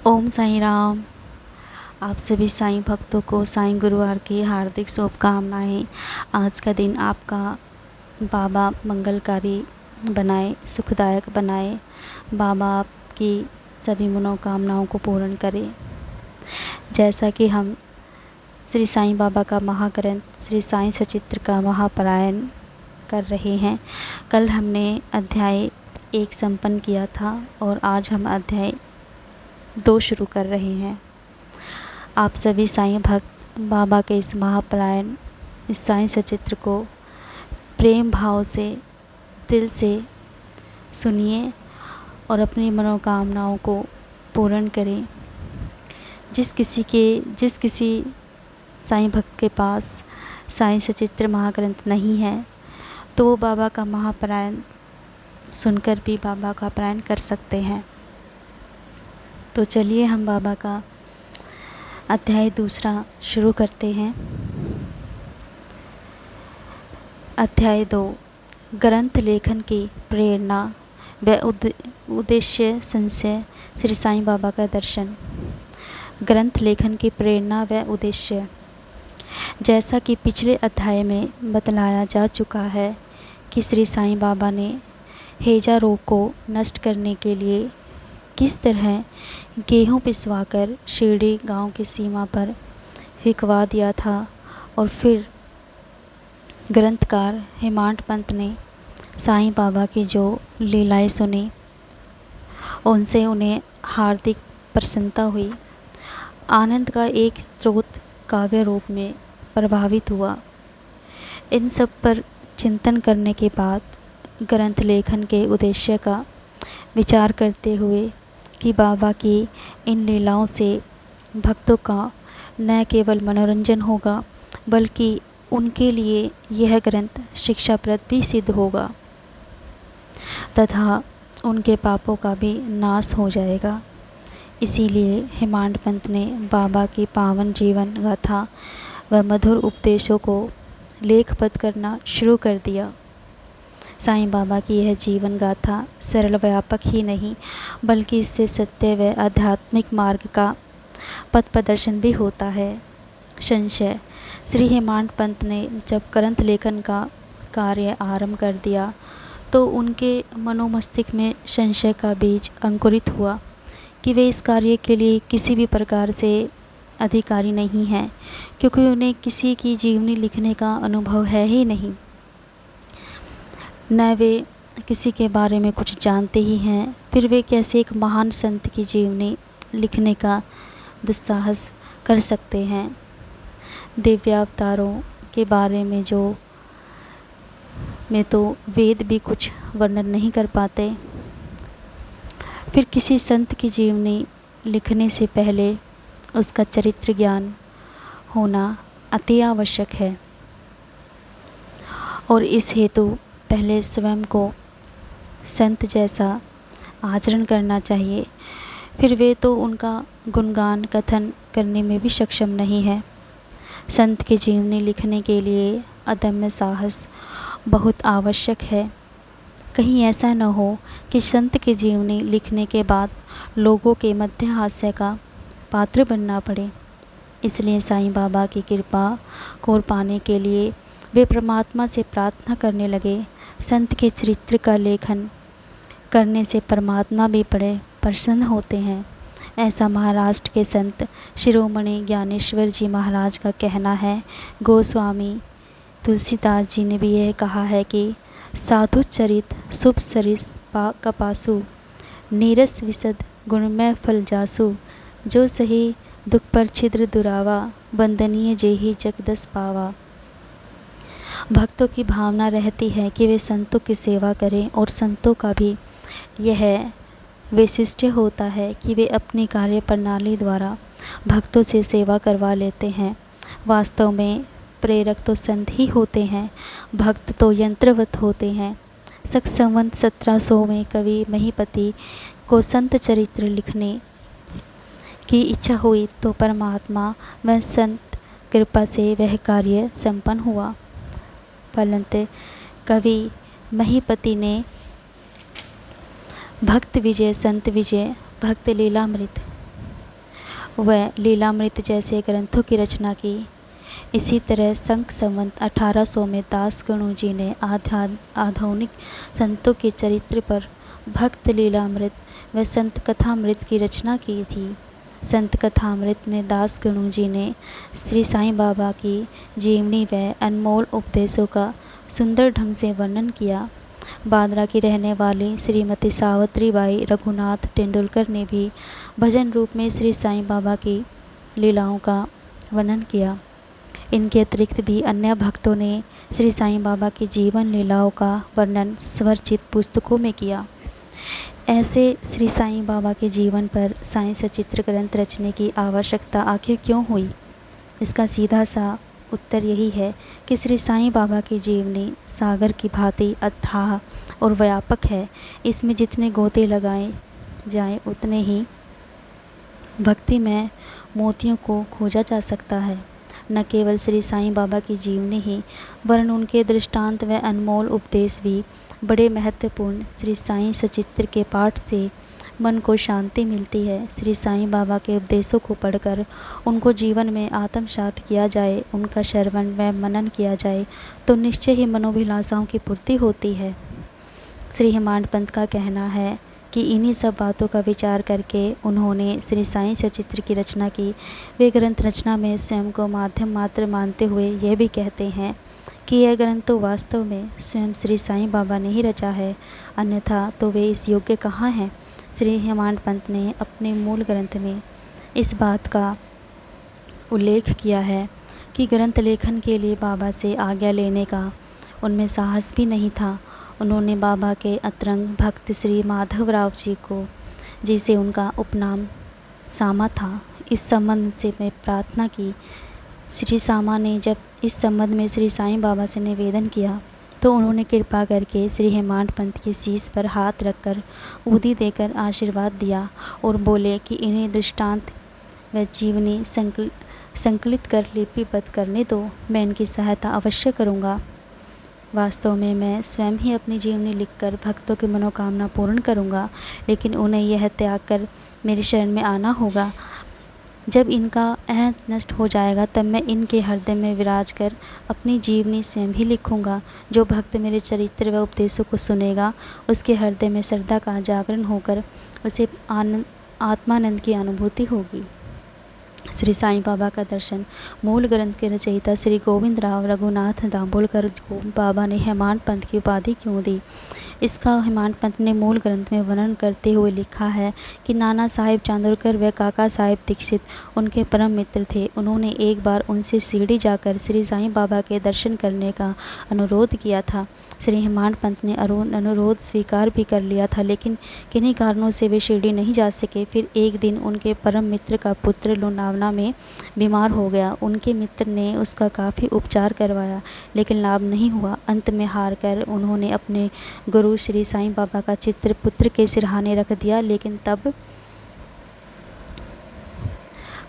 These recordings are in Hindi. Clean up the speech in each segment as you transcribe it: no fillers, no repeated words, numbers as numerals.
ओम साईं राम। आप सभी साईं भक्तों को साईं गुरुवार की हार्दिक शुभकामनाएं। आज का दिन आपका बाबा मंगलकारी बनाए, सुखदायक बनाए। बाबा आपकी सभी मनोकामनाओं को पूर्ण करें। जैसा कि हम श्री साईं बाबा का महाग्रंथ श्री साईं सचित्र का महापारायण कर रहे हैं। कल हमने अध्याय 1 संपन्न किया था और आज हम अध्याय 2 शुरू कर रहे हैं। आप सभी साईं भक्त बाबा के इस महापारायण, इस साईं सचित्र को प्रेम भाव से दिल से सुनिए और अपनी मनोकामनाओं को पूर्ण करें। जिस किसी साईं भक्त के पास साईं सचित्र महाग्रंथ नहीं है तो वो बाबा का महापारायण सुनकर भी बाबा का पारायण कर सकते हैं। तो चलिए हम बाबा का अध्याय 2 शुरू करते हैं। अध्याय 2 ग्रंथ लेखन की प्रेरणा व उद्देश्य संशय श्री साईं बाबा का दर्शन। ग्रंथ लेखन की प्रेरणा व उद्देश्य। जैसा कि पिछले अध्याय में बतलाया जा चुका है कि श्री साईं बाबा ने हैजा रोग को नष्ट करने के लिए किस तरह गेहूँ पिसवाकर शिरडी गांव की सीमा पर फेंकवा दिया था और फिर ग्रंथकार हेमांत पंत ने साईं बाबा की जो लीलाएं सुनी उनसे उन्हें हार्दिक प्रसन्नता हुई। आनंद का एक स्रोत काव्य रूप में प्रभावित हुआ। इन सब पर चिंतन करने के बाद ग्रंथ लेखन के उद्देश्य का विचार करते हुए कि बाबा की इन लीलाओं से भक्तों का न केवल मनोरंजन होगा बल्कि उनके लिए यह ग्रंथ शिक्षाप्रद भी सिद्ध होगा तथा उनके पापों का भी नाश हो जाएगा। इसीलिए हेमांत पंत ने बाबा की पावन जीवन गाथा व मधुर उपदेशों को लेखबद्ध करना शुरू कर दिया। साईं बाबा की यह जीवन गाथा सरल व्यापक ही नहीं बल्कि इससे सत्य व आध्यात्मिक मार्ग का पथ प्रदर्शन भी होता है। संशय। श्री हेमांत पंत ने जब ग्रंथ लेखन का कार्य आरंभ कर दिया तो उनके मनोमस्तिष्क में संशय का बीज अंकुरित हुआ कि वे इस कार्य के लिए किसी भी प्रकार से अधिकारी नहीं हैं, क्योंकि उन्हें किसी की जीवनी लिखने का अनुभव है ही नहीं, न वे किसी के बारे में कुछ जानते ही हैं। फिर वे कैसे एक महान संत की जीवनी लिखने का दुस्साहस कर सकते हैं। दिव्यावतारों के बारे में तो वेद भी कुछ वर्णन नहीं कर पाते। फिर किसी संत की जीवनी लिखने से पहले उसका चरित्र ज्ञान होना अति आवश्यक है और इस हेतु पहले स्वयं को संत जैसा आचरण करना चाहिए। फिर वे तो उनका गुणगान कथन करने में भी सक्षम नहीं है। संत की जीवनी लिखने के लिए अदम्य साहस बहुत आवश्यक है। कहीं ऐसा न हो कि संत की जीवनी लिखने के बाद लोगों के मध्य हास्य का पात्र बनना पड़े। इसलिए साईं बाबा की कृपा को पाने के लिए वे परमात्मा से प्रार्थना करने लगे। संत के चरित्र का लेखन करने से परमात्मा भी बड़े प्रसन्न होते हैं। ऐसा महाराष्ट्र के संत शिरोमणि ज्ञानेश्वर जी महाराज का कहना है। गोस्वामी तुलसीदास जी ने भी यह कहा है कि साधु चरित शुभ सरिस कपासु नीरस विशद गुणमय फल जासु जो सही दुख पर छिद्र दुरावा वंदनीय जेहि जगदस पावा। भक्तों की भावना रहती है कि वे संतों की सेवा करें और संतों का भी यह वैशिष्ट्य होता है कि वे अपनी कार्य प्रणाली द्वारा भक्तों से सेवा करवा लेते हैं। वास्तव में प्रेरक तो संत ही होते हैं, भक्त तो यंत्रवत होते हैं। संवत 1700 में कवि महीपति को संत चरित्र लिखने की इच्छा हुई तो परमात्मा व संत कृपा से वह कार्य संपन्न हुआ। फलंत कवि महीपति ने भक्त विजय संत विजय भक्त लीलामृत व लीलामृत जैसे ग्रंथों की रचना की। इसी तरह संक संवत 1800 में दास गणु जी ने आधुनिक संतों के चरित्र पर भक्त लीलामृत व संत कथामृत की रचना की थी। संत कथामृत में दास गणु जी ने श्री साईं बाबा की जीवनी व अनमोल उपदेशों का सुंदर ढंग से वर्णन किया। बांद्रा की रहने वाली श्रीमती सावित्री बाई रघुनाथ तेंदुलकर ने भी भजन रूप में श्री साईं बाबा की लीलाओं का वर्णन किया। इनके अतिरिक्त भी अन्य भक्तों ने श्री साईं बाबा की जीवन लीलाओं का वर्णन स्वरचित पुस्तकों में किया। ऐसे श्री साईं बाबा के जीवन पर साईं सचित्र ग्रंथ रचने की आवश्यकता आखिर क्यों हुई? इसका सीधा सा उत्तर यही है कि श्री साईं बाबा की जीवनी सागर की भांति अथाह और व्यापक है। इसमें जितने गोते लगाए जाएं उतने ही भक्ति में मोतियों को खोजा जा सकता है। न केवल श्री साईं बाबा की जीवनी ही वरन उनके दृष्टांत व अनमोल उपदेश भी बड़े महत्वपूर्ण। श्री साईं सचित्र के पाठ से मन को शांति मिलती है। श्री साईं बाबा के उपदेशों को पढ़कर उनको जीवन में आत्मसात किया जाए, उनका श्रवण व मनन किया जाए तो निश्चय ही मनोभिलाषाओं की पूर्ति होती है। श्री हेमाड पंत का कहना है कि इन्हीं सब बातों का विचार करके उन्होंने श्री साईं सचित्र की रचना की। वे ग्रंथ रचना में स्वयं को माध्यम मात्र मानते हुए यह भी कहते हैं कि यह ग्रंथ तो वास्तव में स्वयं श्री साईं बाबा ने ही रचा है, अन्यथा तो वे इस योग्य कहाँ हैं। श्री हेमाड पंत ने अपने मूल ग्रंथ में इस बात का उल्लेख किया है कि ग्रंथ लेखन के लिए बाबा से आज्ञा लेने का उनमें साहस भी नहीं था। उन्होंने बाबा के अतरंग भक्त श्री माधवराव जी से उनका उपनाम सामा था, इस संबंध से मैं प्रार्थना की। श्री सामा ने जब इस संबंध में श्री साईं बाबा से निवेदन किया तो उन्होंने कृपा करके श्री हेमाड पंत के शीश पर हाथ रखकर उदी देकर आशीर्वाद दिया और बोले कि इन्हें दृष्टांत व जीवनी संकलित कर लिपिबद्ध करने दो, मैं इनकी सहायता अवश्य करूँगा। वास्तव में मैं स्वयं ही अपनी जीवनी लिखकर भक्तों की मनोकामना पूर्ण करूँगा, लेकिन उन्हें यह त्याग कर मेरे शरण में आना होगा। जब इनका अहद नष्ट हो जाएगा तब मैं इनके हृदय में विराज कर अपनी जीवनी स्वयं ही लिखूँगा। जो भक्त मेरे चरित्र व उपदेशों को सुनेगा उसके हृदय में श्रद्धा का जागरण होकर उसे आत्मानंद की अनुभूति होगी। श्री साईं बाबा का दर्शन। मूल ग्रंथ के रचयिता श्री गोविंदराव रघुनाथ दाभोलकर को बाबा ने हेमाड पंत की उपाधि क्यों दी? इसका हेमाड पंत ने मूल ग्रंथ में वर्णन करते हुए लिखा है कि नाना साहेब चांदोरकर व काका साहेब दीक्षित उनके परम मित्र थे। उन्होंने एक बार उनसे शिरडी जाकर श्री साईं बाबा के दर्शन करने का अनुरोध किया था। श्री हेमाड पंत ने अनुरोध स्वीकार भी कर लिया था, लेकिन किन्हीं कारणों से वे शिरडी नहीं जा सके। फिर एक दिन उनके परम मित्र का पुत्र लोनावला में बीमार हो गया। उनके मित्र ने उसका काफ़ी उपचार करवाया, लेकिन लाभ नहीं हुआ। अंत में हार कर उन्होंने अपने गुरु श्री साईं बाबा का चित्र पुत्र के सिरहाने रख दिया, लेकिन तब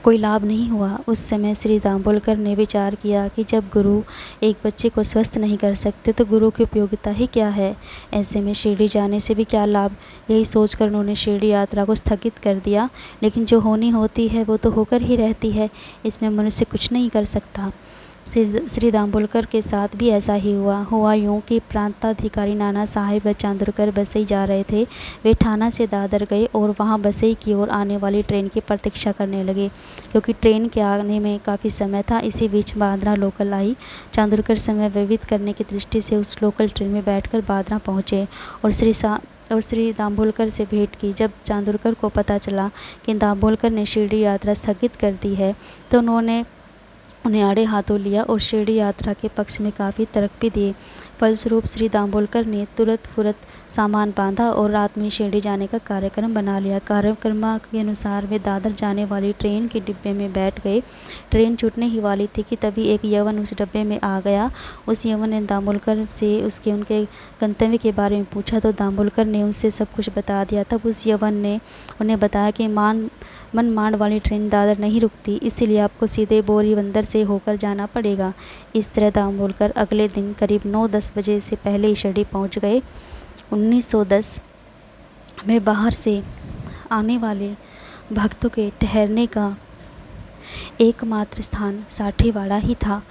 कोई लाभ नहीं हुआ। उस समय श्री दाभोलकर ने विचार किया कि जब गुरु एक बच्चे को स्वस्थ नहीं कर सकते तो गुरु की उपयोगिता ही क्या है, ऐसे में शिरडी जाने से भी क्या लाभ। यही सोचकर उन्होंने शिरडी यात्रा को स्थगित कर दिया। लेकिन जो होनी होती है वो तो होकर ही रहती है, इसमें मनुष्य कुछ नहीं कर सकता। श्री दाभोलकर के साथ भी ऐसा ही हुआ यूँ कि प्रांताधिकारी नाना साहेब चांदोरकर बसई जा रहे थे। वे ठाणा से दादर गए और वहां बसई की ओर आने वाली ट्रेन की प्रतीक्षा करने लगे, क्योंकि ट्रेन के आने में काफ़ी समय था। इसी बीच बांद्रा लोकल आई। चांदोरकर समय व्यतीत करने की दृष्टि से उस लोकल ट्रेन में बैठकर बांद्रा पहुँचे और श्री दाभोलकर से भेंट की। जब चांदोरकर को पता चला कि दाभोलकर ने शिरडी यात्रा स्थगित कर दी है तो उन्हें आड़े हाथों लिया और शिरडी यात्रा के पक्ष में काफ़ी तर्क भी दिए। फलस्वरूप श्री दाभोलकर ने तुरंत फुरत सामान बांधा और रात में शिरडी जाने का कार्यक्रम बना लिया। कार्यक्रम के अनुसार वे दादर जाने वाली ट्रेन के डिब्बे में बैठ गए। ट्रेन छूटने ही वाली थी कि तभी एक यवन उस डब्बे में आ गया। उस यवन ने दाभोलकर से उनके गंतव्य के बारे में पूछा तो दाभोलकर ने उससे सब कुछ बता दिया। तब उस यवन ने उन्हें बताया कि मनमाड़ वाली ट्रेन दादर नहीं रुकती, इसीलिए आपको सीधे बोरीबंदर से होकर जाना पड़ेगा। इस तरह दाभोलकर अगले दिन करीब 9-10 बजे से पहले ही शिरडी पहुंच गए। 1910 में बाहर से आने वाले भक्तों के ठहरने का एकमात्र स्थान साठीवाड़ा ही था।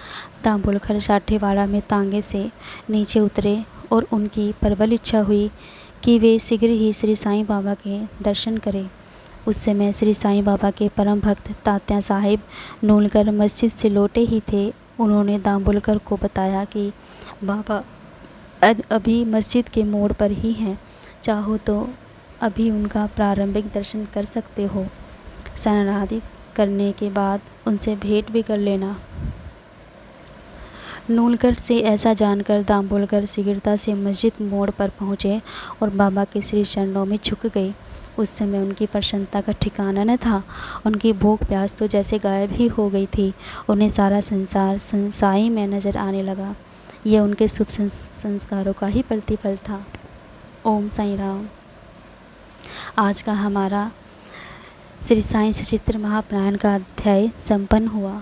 दाभोलकर साठीवाड़ा में तांगे से नीचे उतरे और उनकी प्रबल इच्छा हुई कि वे शीघ्र ही श्री साईं बाबा के दर्शन करें। उस समय श्री साईं बाबा के परम भक्त तात्या साहिब नूलकर मस्जिद से लौटे ही थे। उन्होंने दाभोलकर को बताया कि बाबा अभी मस्जिद के मोड़ पर ही हैं, चाहो तो अभी उनका प्रारंभिक दर्शन कर सकते हो। शरणागति करने के बाद उनसे भेंट भी कर लेना। नूलकर से ऐसा जानकर दाभोलकर शीघ्रता से मस्जिद मोड़ पर पहुँचे और बाबा के श्री चरणों में झुक गए। उस समय उनकी प्रसन्नता का ठिकाना न था। उनकी भूख प्यास तो जैसे गायब ही हो गई थी। उन्हें सारा संसार साईं में नज़र आने लगा। यह उनके शुभ संस्कारों का ही प्रतिफल था। ओम साईं राम। आज का हमारा श्री साईं सचित्र महाप्राण का अध्याय संपन्न हुआ।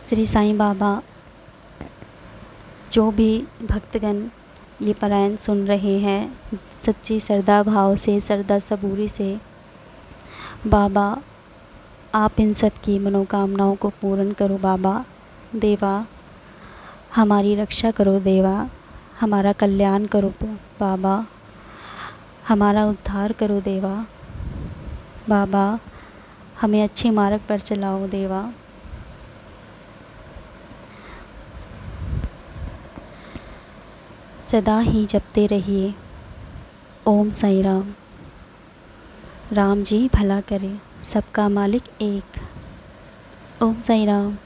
श्री साईं बाबा जो भी भक्तगण ये पारायण सुन रहे हैं, सच्ची श्रद्धा भाव से, श्रद्धा सबूरी से, बाबा आप इन सब की मनोकामनाओं को पूर्ण करो। बाबा देवा हमारी रक्षा करो। देवा हमारा कल्याण करो। बाबा हमारा उद्धार करो। देवा बाबा हमें अच्छे मार्ग पर चलाओ। देवा सदा ही जपते रहिए। ओम साईं राम। राम जी भला करे, सबका मालिक एक। ओम साईं राम।